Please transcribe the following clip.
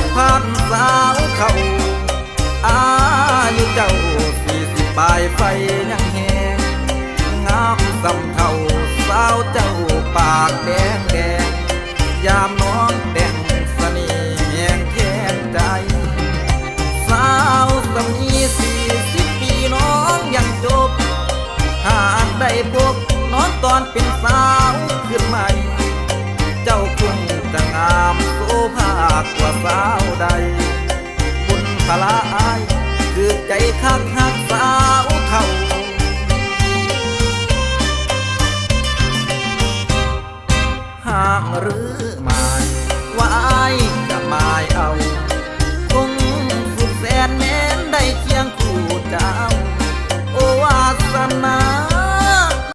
บผ่านสาวเขาอายุเจ้า40ปลายไฟยังแหงงามสำเท่าสาวเจ้าปากแดงแดงยามน้องแต่งเสน่ห์แห่งแค้นใจสาวสมี40 ปีน้องยังจบหากได้พบน้องตอนเป็นสาวขึ้นใหม่เจ้าคงจะงามโสภากว่าสาวใดบุญพลาอายคือใจคัก